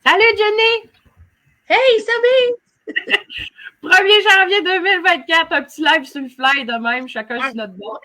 Salut Jenny! Hey, Sabine! 1er janvier 2024, un petit live sur le fly de même, chacun sur notre bord.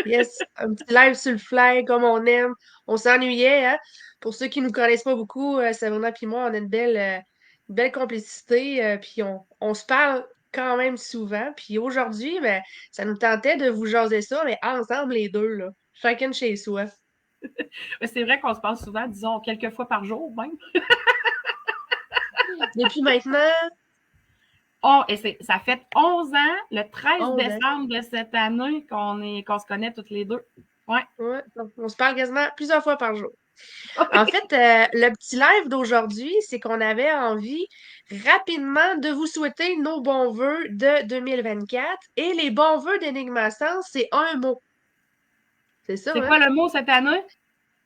Yes, un petit live sur le fly, comme on aime. On s'ennuyait, hein? Pour ceux qui nous connaissent pas beaucoup, Sabrina et moi, on a une belle complicité, puis on se parle quand même souvent. Puis aujourd'hui, ben, ça nous tentait de vous jaser ça, mais ensemble les deux, là. Chacun chez soi. C'est vrai qu'on se parle souvent, disons quelques fois par jour même. Depuis maintenant, Oh, et ça fait 11 ans, le 13 11 ans. décembre de cette année, qu'on se connaît toutes les deux. Ouais. Ouais, donc on se parle quasiment plusieurs fois par jour. En fait, le petit live d'aujourd'hui, c'est qu'on avait envie rapidement de vous souhaiter nos bons vœux de 2024. Et les bons vœux d'Enigma Sens, c'est un mot. C'est ça, C'est hein? quoi le mot cette année?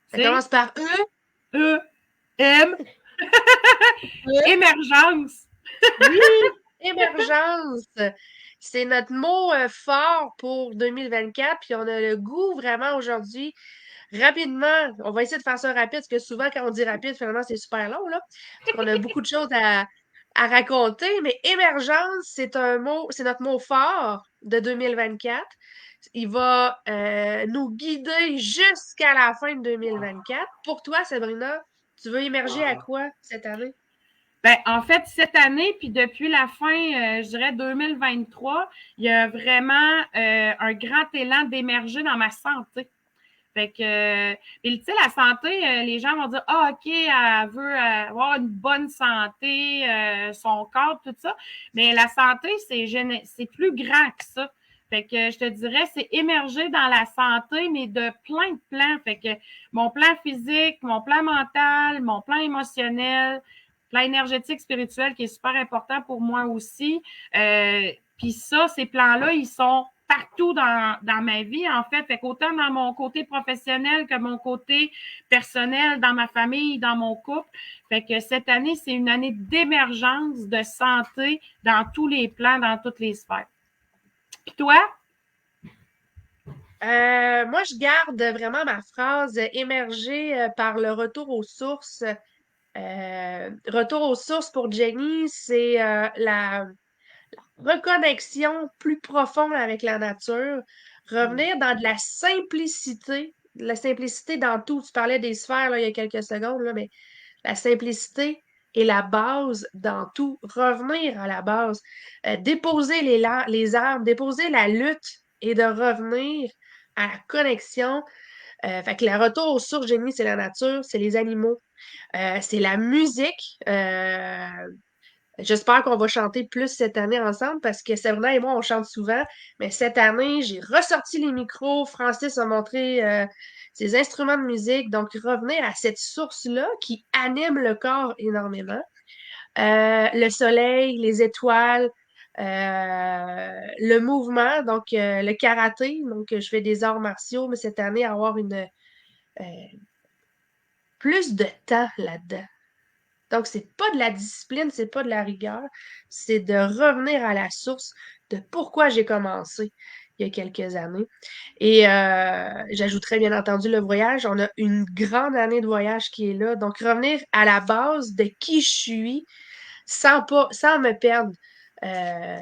Ça C'est commence par E. E, M, E. émergence. Oui, émergence. C'est notre mot fort pour 2024. Puis on a le goût vraiment aujourd'hui. Rapidement, on va essayer de faire ça rapide, parce que souvent, quand on dit rapide, finalement, c'est super long, là. Parce qu'on a beaucoup de choses à raconter. Mais émergence, c'est un mot, c'est notre mot fort de 2024. Il va nous guider jusqu'à la fin de 2024. Pour toi, Sabrina, tu veux émerger à quoi cette année? Ben, en fait, cette année, puis depuis la fin, je dirais 2023, il y a vraiment un grand élan d'émerger dans ma santé. Fait que, et, tu sais, la santé, les gens vont dire, ah, OK, elle veut avoir une bonne santé, son corps, tout ça. Mais la santé, c'est plus grand que ça. Fait que je te dirais, c'est émerger dans la santé, mais de plein de plans. Fait que mon plan physique, mon plan mental, mon plan émotionnel, plan énergétique, spirituel, qui est super important pour moi aussi. Puis ça, ces plans-là, ils sont partout dans ma vie, en fait. Fait qu'autant dans mon côté professionnel que mon côté personnel, dans ma famille, dans mon couple. Fait que cette année, c'est une année d'émergence de santé dans tous les plans, dans toutes les sphères. Puis toi? Moi, je garde vraiment ma phrase émerger par le retour aux sources. Retour aux sources pour Jenny, c'est la reconnexion plus profonde avec la nature, revenir dans de la simplicité dans tout. Tu parlais des sphères là, il y a quelques secondes, là, mais la simplicité est la base dans tout. Revenir à la base, déposer les armes, déposer la lutte et de revenir à la connexion. Fait que le retour aux sources, Jenny, c'est la nature, c'est les animaux, c'est la musique. J'espère qu'on va chanter plus cette année ensemble parce que Sabrina et moi, on chante souvent. Mais cette année, j'ai ressorti les micros. Francis a montré ses instruments de musique. Donc, revenir à cette source-là qui anime le corps énormément. Le soleil, les étoiles, le mouvement, donc le karaté. Donc, je fais des arts martiaux, mais cette année, avoir euh, plus de temps là-dedans. Donc, c'est pas de la discipline, c'est pas de la rigueur, c'est de revenir à la source de pourquoi j'ai commencé il y a quelques années. Et j'ajouterais bien entendu le voyage. On a une grande année de voyage qui est là. Donc, revenir à la base de qui je suis sans me perdre. Euh,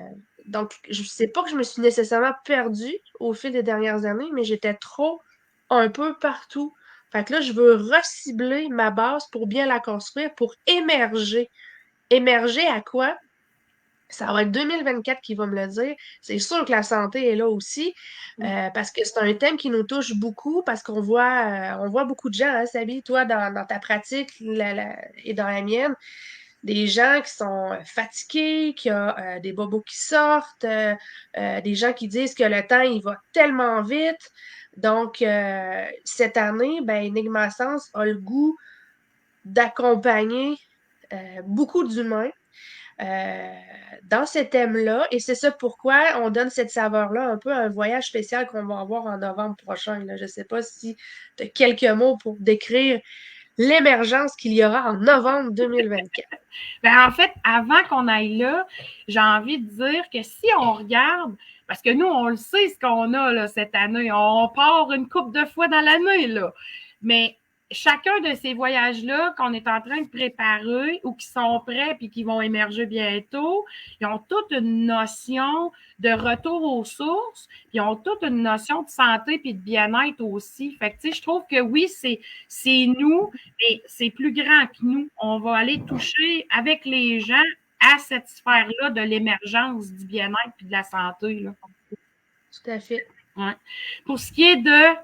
donc, je sais pas que je me suis nécessairement perdue au fil des dernières années, mais j'étais trop un peu partout. Fait que là, je veux recibler ma base pour bien la construire, pour émerger. Émerger à quoi? Ça va être 2024 qui va me le dire. C'est sûr que la santé est là aussi, parce que c'est un thème qui nous touche beaucoup, parce on voit beaucoup de gens, hein, Sabi, toi, dans ta pratique et dans la mienne, des gens qui sont fatigués, qui ont des bobos qui sortent, des gens qui disent que le temps, il va tellement vite. Donc, cette année, ben, Enigma Sens a le goût d'accompagner beaucoup d'humains euh, dans ce thème-là. Et c'est ça pourquoi on donne cette saveur-là, un peu un voyage spécial qu'on va avoir en novembre prochain. Là. Je ne sais pas si tu as quelques mots pour décrire l'émergence qu'il y aura en novembre 2024. Ben, en fait, avant qu'on aille là, j'ai envie de dire que si on regarde, parce que nous, on le sait ce qu'on a là, cette année, on part une couple de fois dans l'année, là. Mais chacun de ces voyages-là qu'on est en train de préparer ou qui sont prêts puis qui vont émerger bientôt, ils ont toute une notion de retour aux sources, puis ils ont toute une notion de santé puis de bien-être aussi. Fait que, tu sais, je trouve que oui, c'est nous, mais c'est plus grand que nous. On va aller toucher avec les gens à cette sphère-là de l'émergence du bien-être puis de la santé, là. Tout à fait. Ouais. Pour ce qui est de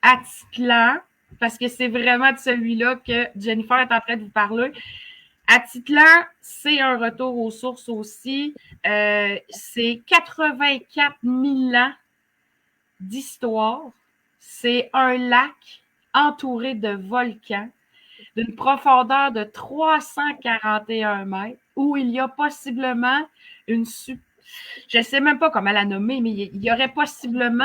Atitlan, parce que c'est vraiment de celui-là que Jennifer est en train de vous parler. Atitlan, c'est un retour aux sources aussi. C'est 84 000 ans d'histoire. C'est un lac entouré de volcans d'une profondeur de 341 mètres où il y a possiblement une... Je ne sais même pas comment la nommer, mais il y aurait possiblement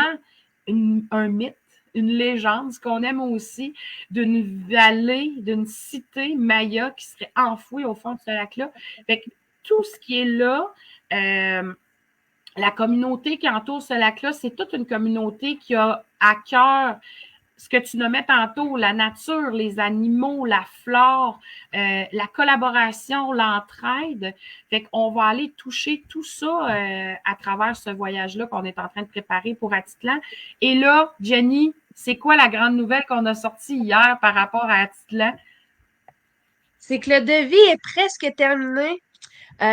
un mythe, une légende, ce qu'on aime aussi, d'une vallée, d'une cité maya qui serait enfouie au fond de ce lac-là. Fait que tout ce qui est là, la communauté qui entoure ce lac-là, c'est toute une communauté qui a à cœur ce que tu nommais tantôt, la nature, les animaux, la flore, la collaboration, l'entraide. Fait qu'on va aller toucher tout ça à travers ce voyage-là qu'on est en train de préparer pour Atitlan. Et là, Jenny, c'est quoi la grande nouvelle qu'on a sortie hier par rapport à Atitlan? C'est que le devis est presque terminé. Tu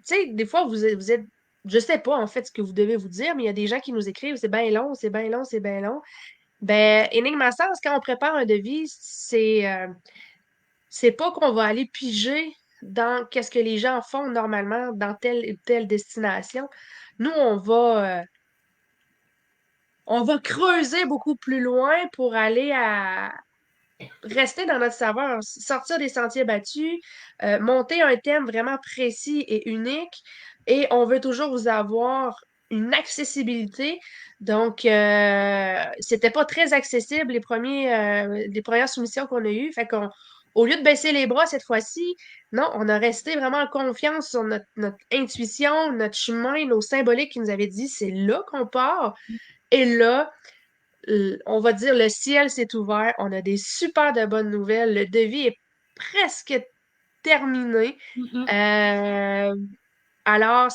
sais, des fois, vous êtes, je sais pas en fait ce que vous devez vous dire, mais il y a des gens qui nous écrivent, c'est bien long, c'est bien long, c'est bien long. Ben, Enigma Sens, quand on prépare un devis, c'est pas qu'on va aller piger dans qu'est-ce que les gens font normalement dans telle et telle destination. Nous, on va creuser beaucoup plus loin pour aller à rester dans notre saveur, sortir des sentiers battus, monter un thème vraiment précis et unique. Et on veut toujours vous avoir une accessibilité. Donc, c'était pas très accessible les premières soumissions qu'on a eues. Fait qu'on, au lieu de baisser les bras cette fois-ci, non, on a resté vraiment en confiance sur notre intuition, notre chemin, nos symboliques qui nous avaient dit c'est là qu'on part. Et là, on va dire le ciel s'est ouvert. On a des super de bonnes nouvelles. Le devis est presque terminé. Mm-hmm. Euh, alors,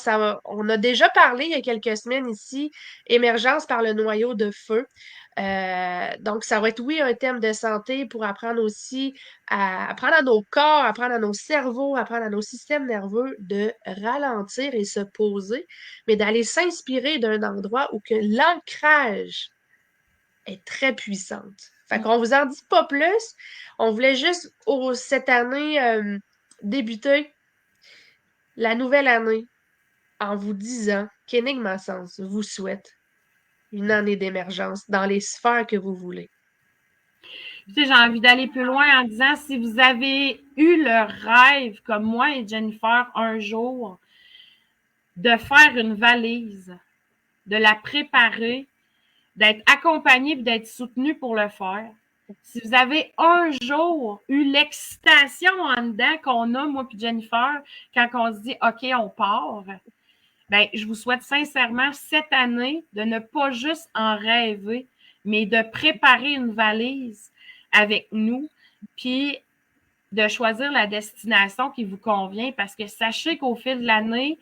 on a déjà parlé il y a quelques semaines ici, émergence par le noyau de feu. Donc, ça va être, oui, un thème de santé pour apprendre aussi à apprendre à nos corps, apprendre à nos cerveaux, apprendre à nos systèmes nerveux de ralentir et se poser, mais d'aller s'inspirer d'un endroit où que l'ancrage est très puissante. Fait qu'on vous en dit pas plus. On voulait juste, cette année, débuter la nouvelle année en vous disant qu'Enigma Sens vous souhaite une année d'émergence dans les sphères que vous voulez. Tu sais, j'ai envie d'aller plus loin en disant, si vous avez eu le rêve, comme moi et Jennifer, un jour, de faire une valise, de la préparer, d'être accompagné et d'être soutenu pour le faire. Si vous avez un jour eu l'excitation en dedans qu'on a, moi et Jennifer, quand on se dit OK, on part, ben, je vous souhaite sincèrement cette année de ne pas juste en rêver, mais de préparer une valise avec nous, puis de choisir la destination qui vous convient, parce que sachez qu'au fil de l'année,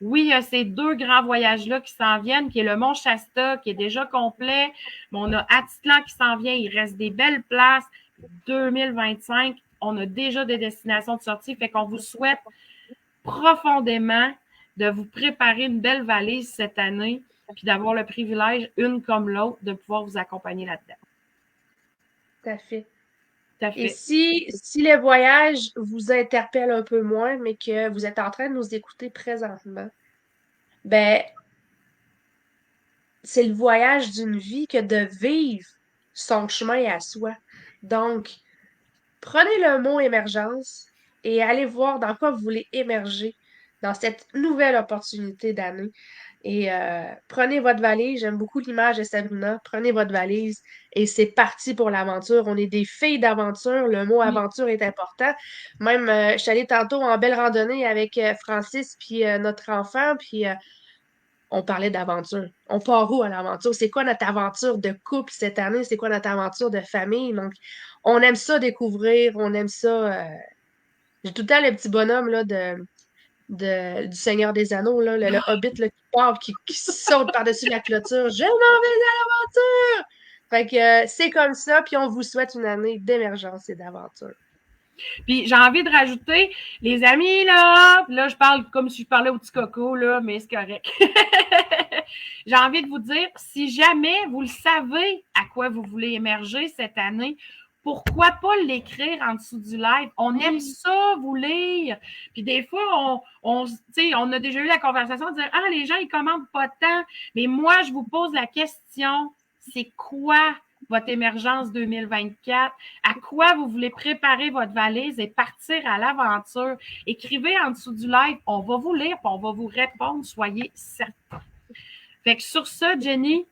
oui, il y a ces deux grands voyages-là qui s'en viennent, qui est le Mont Shasta, qui est déjà complet. Mais on a Atitlan qui s'en vient. Il reste des belles places. 2025, on a déjà des destinations de sortie. Fait qu'on vous souhaite profondément de vous préparer une belle valise cette année, puis d'avoir le privilège, une comme l'autre, de pouvoir vous accompagner là-dedans. Tout à fait. Tout à Et fait. si le voyage vous interpelle un peu moins, mais que vous êtes en train de nous écouter présentement, ben, c'est le voyage d'une vie que de vivre son chemin à soi. Donc, prenez le mot émergence et allez voir dans quoi vous voulez émerger dans cette nouvelle opportunité d'année. Et prenez votre valise, j'aime beaucoup l'image de Sabrina, prenez votre valise et c'est parti pour l'aventure. On est des filles d'aventure, le mot aventure est important. Même, je suis allée tantôt en belle randonnée avec Francis puis notre enfant, puis on parlait d'aventure. On part où à l'aventure? C'est quoi notre aventure de couple cette année? C'est quoi notre aventure de famille? Donc, on aime ça découvrir, on aime ça. J'ai tout le temps le petit bonhomme là, du Seigneur des Anneaux, là, le hobbit là, qui part, qui saute par-dessus la clôture. Je m'en vais à l'aventure! Fait que c'est comme ça, puis on vous souhaite une année d'émergence et d'aventure. Puis j'ai envie de rajouter, les amis, là je parle comme si je parlais au petit coco, là, mais c'est correct. J'ai envie de vous dire, si jamais vous le savez à quoi vous voulez émerger cette année, pourquoi pas l'écrire en dessous du live? On aime ça, vous lire. Puis des fois, on a déjà eu la conversation de dire, ah, les gens, ils commandent pas tant. Mais moi, je vous pose la question, c'est quoi votre émergence 2024? À quoi vous voulez préparer votre valise et partir à l'aventure? Écrivez en dessous du live, on va vous lire, on va vous répondre, soyez certains. Fait que sur ça, Jenny,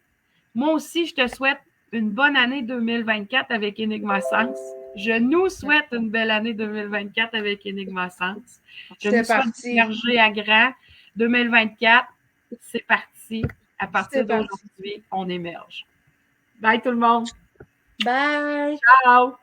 moi aussi, je te souhaite une bonne année 2024 avec Enigma Sens. Je nous souhaite une belle année 2024 avec Enigma Sens. Je nous souhaite d'émerger à grand. 2024, c'est parti. À partir d'aujourd'hui, on émerge. Bye tout le monde. Bye. Ciao.